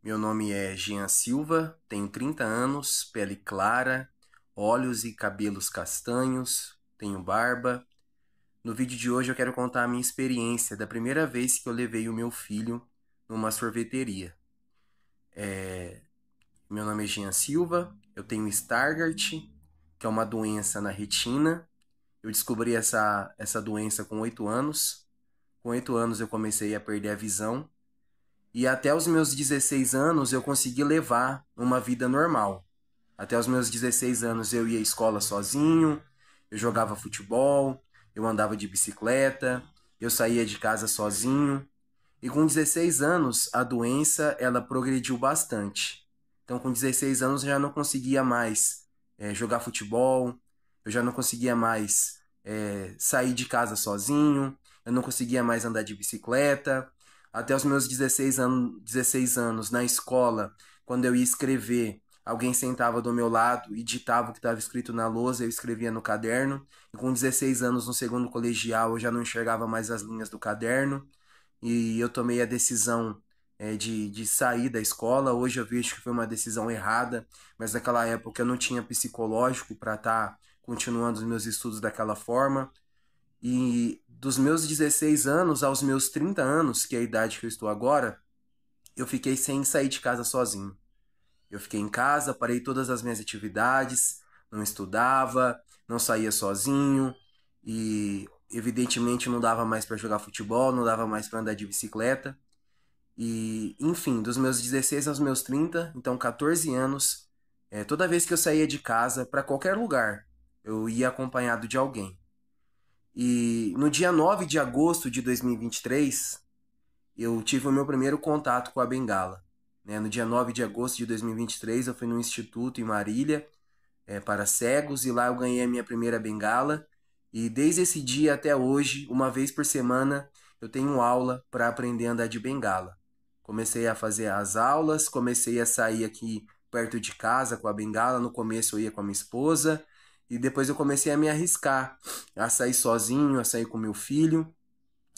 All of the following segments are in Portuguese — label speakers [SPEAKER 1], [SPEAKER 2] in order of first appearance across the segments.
[SPEAKER 1] Meu nome é Jean Silva, tenho 30 anos, pele clara, olhos e cabelos castanhos, tenho barba. No vídeo de hoje eu quero contar a minha experiência da primeira vez que eu levei o meu filho numa sorveteria. Meu nome é Jean Silva, eu tenho Stargardt, que é uma doença na retina. Eu descobri essa doença com 8 anos. Com 8 anos eu comecei a perder a visão. E até os meus 16 anos eu consegui levar uma vida normal. Até os meus 16 anos eu ia à escola sozinho, eu jogava futebol, eu andava de bicicleta, eu saía de casa sozinho. E com 16 anos a doença ela progrediu bastante. Então com 16 anos eu já não conseguia mais jogar futebol, eu já não conseguia mais sair de casa sozinho, eu não conseguia mais andar de bicicleta. Até os meus 16 anos na escola, quando eu ia escrever, alguém sentava do meu lado e ditava o que estava escrito na lousa, eu escrevia no caderno. E com 16 anos no segundo colegial, eu já não enxergava mais as linhas do caderno. E eu tomei a decisão de sair da escola. Hoje eu vejo que foi uma decisão errada, mas naquela época eu não tinha psicológico para estar continuando os meus estudos daquela forma. E dos meus 16 anos aos meus 30 anos, que é a idade que eu estou agora, eu fiquei sem sair de casa sozinho. Eu fiquei em casa, parei todas as minhas atividades, não estudava, não saía sozinho e evidentemente não dava mais para jogar futebol, não dava mais para andar de bicicleta. E, enfim, dos meus 16 aos meus 30, então 14 anos, toda vez que eu saía de casa, para qualquer lugar, eu ia acompanhado de alguém. E no dia 9 de agosto de 2023, eu tive o meu primeiro contato com a bengala. No dia 9 de agosto de 2023, eu fui num instituto em Marília, para cegos, e lá eu ganhei a minha primeira bengala. E desde esse dia até hoje, uma vez por semana, eu tenho aula para aprender a andar de bengala. Comecei a fazer as aulas, comecei a sair aqui perto de casa com a bengala. No começo eu ia com a minha esposa, e depois eu comecei a me arriscar, a sair sozinho, a sair com meu filho.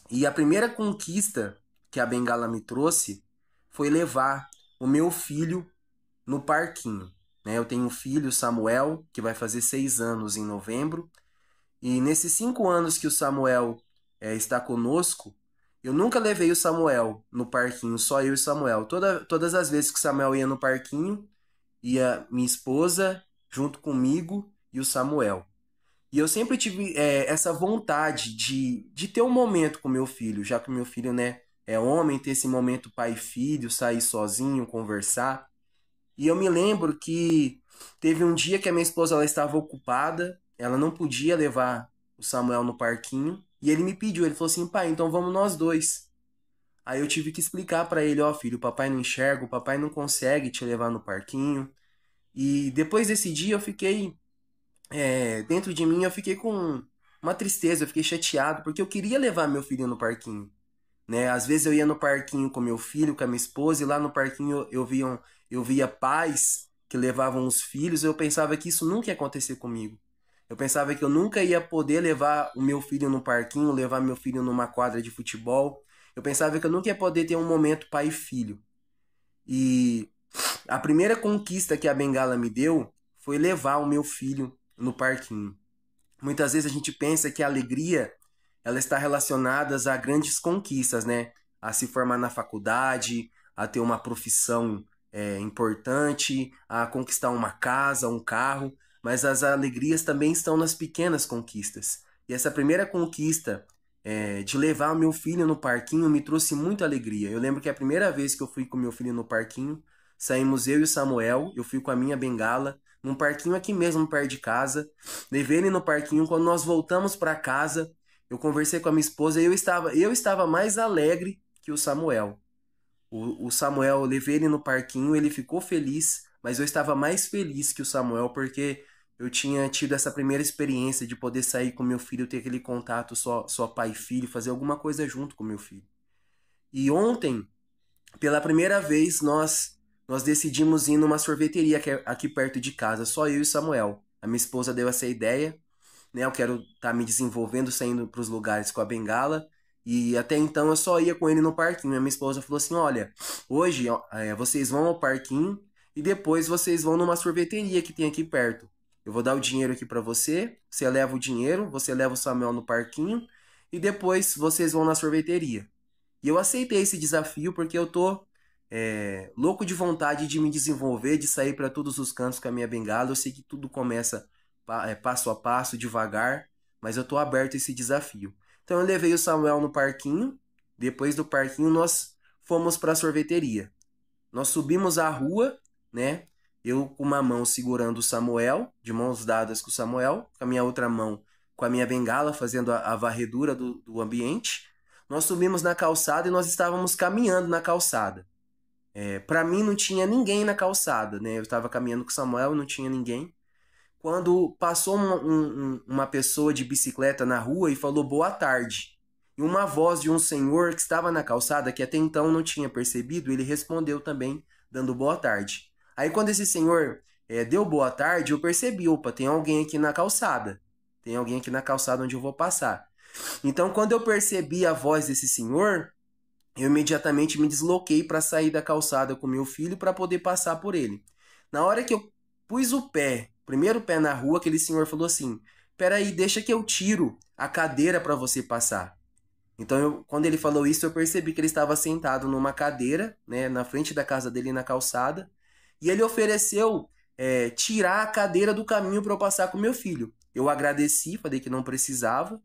[SPEAKER 1] E a primeira conquista que a bengala me trouxe foi levar o meu filho no parquinho. Eu tenho um filho, Samuel, que vai fazer 6 anos em novembro. E nesses 5 anos que o Samuel está conosco, eu nunca levei o Samuel no parquinho, só eu e o Samuel. Todas as vezes que o Samuel ia no parquinho, ia minha esposa junto comigo e o Samuel. E eu sempre tive essa vontade de ter um momento com meu filho, já que meu filho, né, é homem, ter esse momento pai e filho, sair sozinho, conversar. E eu me lembro que teve um dia que a minha esposa ela estava ocupada, ela não podia levar o Samuel no parquinho, e ele me pediu, ele falou assim, pai, então vamos nós dois. Aí eu tive que explicar para ele, ó filho, o papai não enxerga, o papai não consegue te levar no parquinho. E depois desse dia eu fiquei dentro de mim eu fiquei com uma tristeza, eu fiquei chateado, porque eu queria levar meu filho no parquinho, né? Às vezes eu ia no parquinho com meu filho, com a minha esposa, e lá no parquinho eu via pais que levavam os filhos, e eu pensava que isso nunca ia acontecer comigo. Eu pensava que eu nunca ia poder levar o meu filho no parquinho, levar meu filho numa quadra de futebol. Eu pensava que eu nunca ia poder ter um momento pai e filho. E a primeira conquista que a bengala me deu foi levar o meu filho no parquinho. Muitas vezes a gente pensa que a alegria ela está relacionada a grandes conquistas, né? A se formar na faculdade, a ter uma profissão importante, a conquistar uma casa, um carro, mas as alegrias também estão nas pequenas conquistas. E essa primeira conquista de levar o meu filho no parquinho me trouxe muita alegria. Eu lembro que a primeira vez que eu fui com meu filho no parquinho, saímos eu e o Samuel, eu fui com a minha bengala, num parquinho aqui mesmo perto de casa. Levei ele no parquinho. Quando nós voltamos para casa, eu conversei com a minha esposa e eu estava mais alegre que o Samuel. O Samuel, eu levei ele no parquinho, ele ficou feliz, mas eu estava mais feliz que o Samuel porque eu tinha tido essa primeira experiência de poder sair com meu filho, ter aquele contato só pai e filho, fazer alguma coisa junto com meu filho. E ontem, pela primeira vez, nós decidimos ir numa sorveteria aqui perto de casa, só eu e Samuel. A minha esposa deu essa ideia, né? Eu quero estar me desenvolvendo, saindo para os lugares com a bengala. E até então eu só ia com ele no parquinho. A minha esposa falou assim: olha, hoje ó, vocês vão ao parquinho e depois vocês vão numa sorveteria que tem aqui perto. Eu vou dar o dinheiro aqui pra você, você leva o dinheiro, você leva o Samuel no parquinho e depois vocês vão na sorveteria. E eu aceitei esse desafio porque eu tô louco de vontade de me desenvolver, de sair para todos os cantos com a minha bengala. Eu sei que tudo começa passo a passo, devagar, mas eu tô aberto a esse desafio. Então eu levei o Samuel no parquinho. Depois do parquinho nós fomos para a sorveteria. Nós subimos a rua, né? Eu com uma mão segurando o Samuel, de mãos dadas com o Samuel, com a minha outra mão com a minha bengala, fazendo a varredura do ambiente. Nós subimos na calçada e nós estávamos caminhando na calçada. Para mim não tinha ninguém na calçada, né? Eu estava caminhando com o Samuel e não tinha ninguém. Quando passou uma pessoa de bicicleta na rua e falou boa tarde. E uma voz de um senhor que estava na calçada, que até então não tinha percebido, ele respondeu também, dando boa tarde. Aí quando esse senhor deu boa tarde, eu percebi, opa, tem alguém aqui na calçada. Tem alguém aqui na calçada onde eu vou passar. Então quando eu percebi a voz desse senhor, eu imediatamente me desloquei para sair da calçada com meu filho para poder passar por ele. Na hora que eu pus o primeiro pé na rua, aquele senhor falou assim: peraí, deixa que eu tiro a cadeira para você passar. Então, quando ele falou isso, eu percebi que ele estava sentado numa cadeira, né, na frente da casa dele na calçada, e ele ofereceu tirar a cadeira do caminho para eu passar com meu filho. Eu agradeci, falei que não precisava,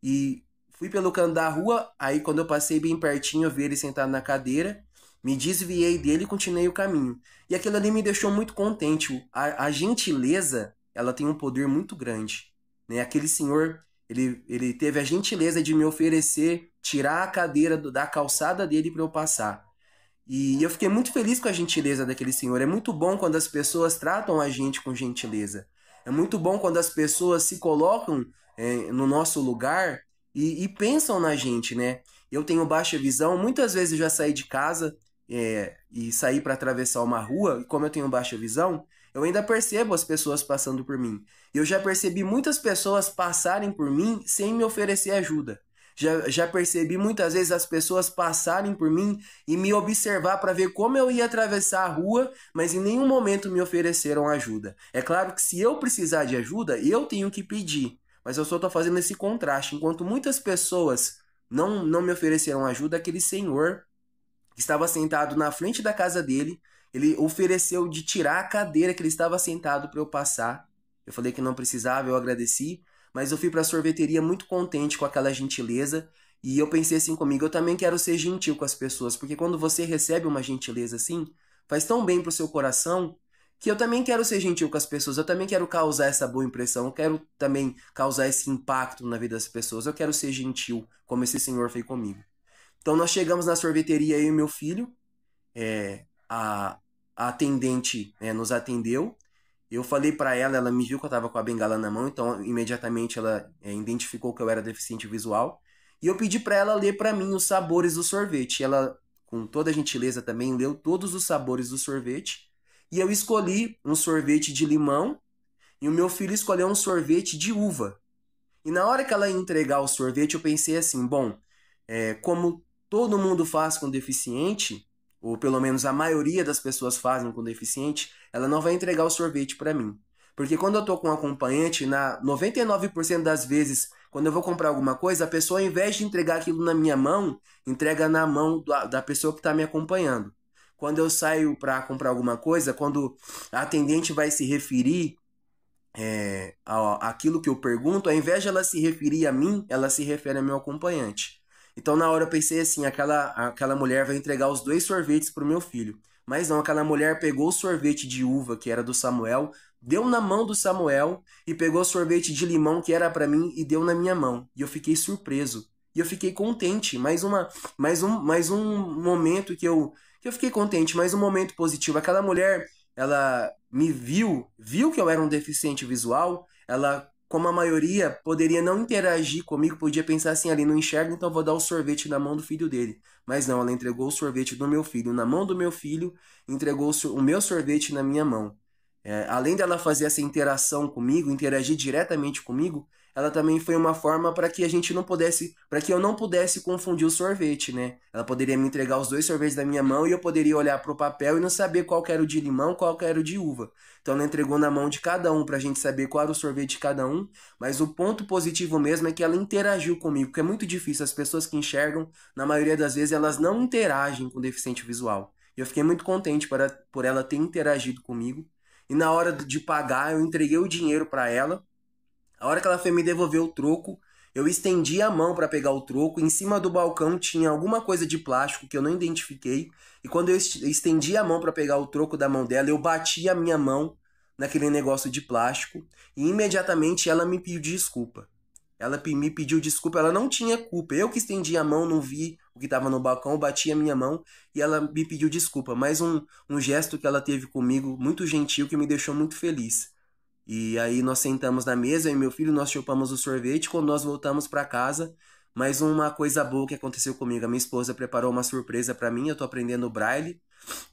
[SPEAKER 1] e fui pelo canto da rua. Aí quando eu passei bem pertinho, eu vi ele sentado na cadeira, me desviei dele e continuei o caminho. E aquilo ali me deixou muito contente. A gentileza, ela tem um poder muito grande, né? Aquele senhor, ele teve a gentileza de me oferecer tirar a cadeira da calçada dele para eu passar. E eu fiquei muito feliz com a gentileza daquele senhor. É muito bom quando as pessoas tratam a gente com gentileza. É muito bom quando as pessoas se colocam no nosso lugar e pensam na gente, né? Eu tenho baixa visão, muitas vezes eu já saí de casa e saí para atravessar uma rua, e como eu tenho baixa visão, eu ainda percebo as pessoas passando por mim. Eu já percebi muitas pessoas passarem por mim sem me oferecer ajuda. Já percebi muitas vezes as pessoas passarem por mim e me observar para ver como eu ia atravessar a rua, mas em nenhum momento me ofereceram ajuda. É claro que se eu precisar de ajuda, eu tenho que pedir, mas eu só estou fazendo esse contraste. Enquanto muitas pessoas não me ofereceram ajuda, aquele senhor que estava sentado na frente da casa dele, ele ofereceu de tirar a cadeira que ele estava sentado para eu passar. Eu falei que não precisava, eu agradeci. Mas eu fui para a sorveteria muito contente com aquela gentileza. E eu pensei assim comigo, eu também quero ser gentil com as pessoas. Porque quando você recebe uma gentileza assim, faz tão bem pro seu coração, que eu também quero ser gentil com as pessoas. Eu também quero causar essa boa impressão. Eu quero também causar esse impacto na vida das pessoas. Eu quero ser gentil, como esse senhor fez comigo. Então nós chegamos na sorveteria, eu e meu filho. A atendente nos atendeu. Eu falei para ela, ela me viu que eu estava com a bengala na mão, então imediatamente ela identificou que eu era deficiente visual. E eu pedi para ela ler para mim os sabores do sorvete. Ela, com toda a gentileza também, leu todos os sabores do sorvete. E eu escolhi um sorvete de limão e o meu filho escolheu um sorvete de uva. E na hora que ela ia entregar o sorvete, eu pensei assim, bom, como todo mundo faz com deficiente, ou pelo menos a maioria das pessoas fazem com deficiente, ela não vai entregar o sorvete para mim. Porque quando eu tô com um acompanhante, na 99% das vezes, quando eu vou comprar alguma coisa, a pessoa, ao invés de entregar aquilo na minha mão, entrega na mão da pessoa que está me acompanhando. Quando eu saio para comprar alguma coisa, quando a atendente vai se referir àquilo que eu pergunto, ao invés de ela se referir a mim, ela se refere ao meu acompanhante. Então, na hora eu pensei assim, aquela mulher vai entregar os 2 sorvetes pro meu filho. Mas não, aquela mulher pegou o sorvete de uva, que era do Samuel, deu na mão do Samuel e pegou o sorvete de limão, que era para mim, e deu na minha mão. E eu fiquei surpreso. E eu fiquei contente. Mais um momento que eu fiquei contente, mais um momento positivo. Aquela mulher, ela me viu que eu era um deficiente visual, ela, como a maioria, poderia não interagir comigo, podia pensar assim, ali não enxerga, então vou dar o sorvete na mão do filho dele. Mas não, ela entregou o sorvete do meu filho na mão do meu filho, entregou o meu sorvete na minha mão. Além dela fazer essa interação comigo, interagir diretamente comigo, ela também foi uma forma para que a gente não pudesse, para que eu não pudesse confundir o sorvete, né? Ela poderia me entregar os 2 sorvetes da minha mão e eu poderia olhar pro papel e não saber qual que era o de limão, qual que era o de uva. Então ela entregou na mão de cada um pra gente saber qual era o sorvete de cada um, mas o ponto positivo mesmo é que ela interagiu comigo, porque é muito difícil, as pessoas que enxergam, na maioria das vezes, elas não interagem com deficiente visual. E eu fiquei muito contente por ela ter interagido comigo. E na hora de pagar, eu entreguei o dinheiro para ela. A hora que ela foi me devolver o troco, eu estendi a mão para pegar o troco. Em cima do balcão tinha alguma coisa de plástico que eu não identifiquei. E quando eu estendi a mão para pegar o troco da mão dela, eu bati a minha mão naquele negócio de plástico. E imediatamente ela me pediu desculpa. Ela me pediu desculpa, ela não tinha culpa. Eu que estendi a mão, não vi o que estava no balcão, bati a minha mão e ela me pediu desculpa. Mais um gesto que ela teve comigo, muito gentil, que me deixou muito feliz. E aí nós sentamos na mesa, eu e meu filho, nós chupamos o sorvete. Quando nós voltamos para casa, mais uma coisa boa que aconteceu comigo. A minha esposa preparou uma surpresa para mim, eu tô aprendendo braille.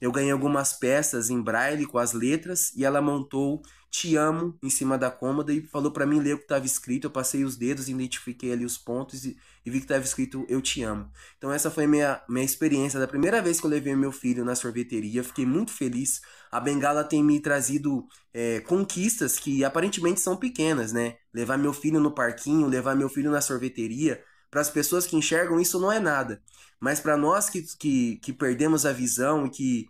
[SPEAKER 1] Eu ganhei algumas peças em braille com as letras e ela montou Te amo em cima da cômoda e falou para mim ler o que estava escrito. Eu passei os dedos, identifiquei ali os pontos e vi que estava escrito Eu te amo. Então essa foi minha experiência da primeira vez que eu levei meu filho na sorveteria. Fiquei muito feliz. A Bengala tem me trazido conquistas que aparentemente são pequenas, né? Levar meu filho no parquinho, levar meu filho na sorveteria. Para as pessoas que enxergam, isso não é nada. Mas para nós que perdemos a visão e que,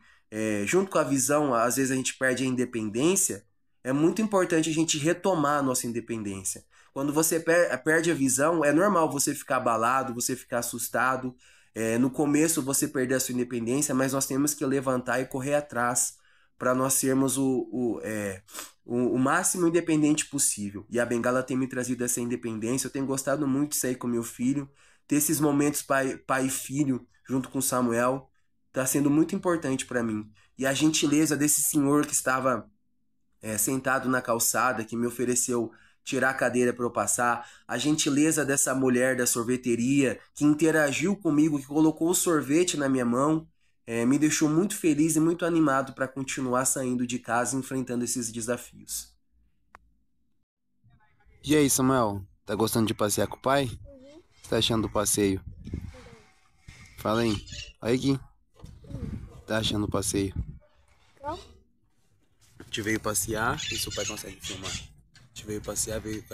[SPEAKER 1] junto com a visão, às vezes a gente perde a independência, é muito importante a gente retomar a nossa independência. Quando você perde a visão, é normal você ficar abalado, você ficar assustado. No começo você perder a sua independência, mas nós temos que levantar e correr atrás para nós sermos o máximo independente possível. E a Bengala tem me trazido essa independência. Eu tenho gostado muito de sair com meu filho, ter esses momentos pai e filho junto com o Samuel. Está sendo muito importante para mim. E a gentileza desse senhor que estava sentado na calçada, que me ofereceu tirar a cadeira para eu passar, a gentileza dessa mulher da sorveteria que interagiu comigo, que colocou o sorvete na minha mão, me deixou muito feliz e muito animado para continuar saindo de casa e enfrentando esses desafios. E aí, Samuel? Tá gostando de passear com o pai? O que você tá achando do passeio? Fala aí. Aí, Gui. Tá achando do passeio? A gente veio passear, e seu pai consegue filmar. A gente veio passear, veio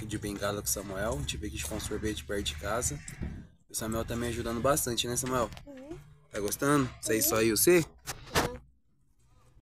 [SPEAKER 1] de Bengala com o Samuel. A gente veio aqui com um sorvete perto de casa. O Samuel tá me ajudando bastante, né, Samuel? Tá gostando? Isso aí só eu, você?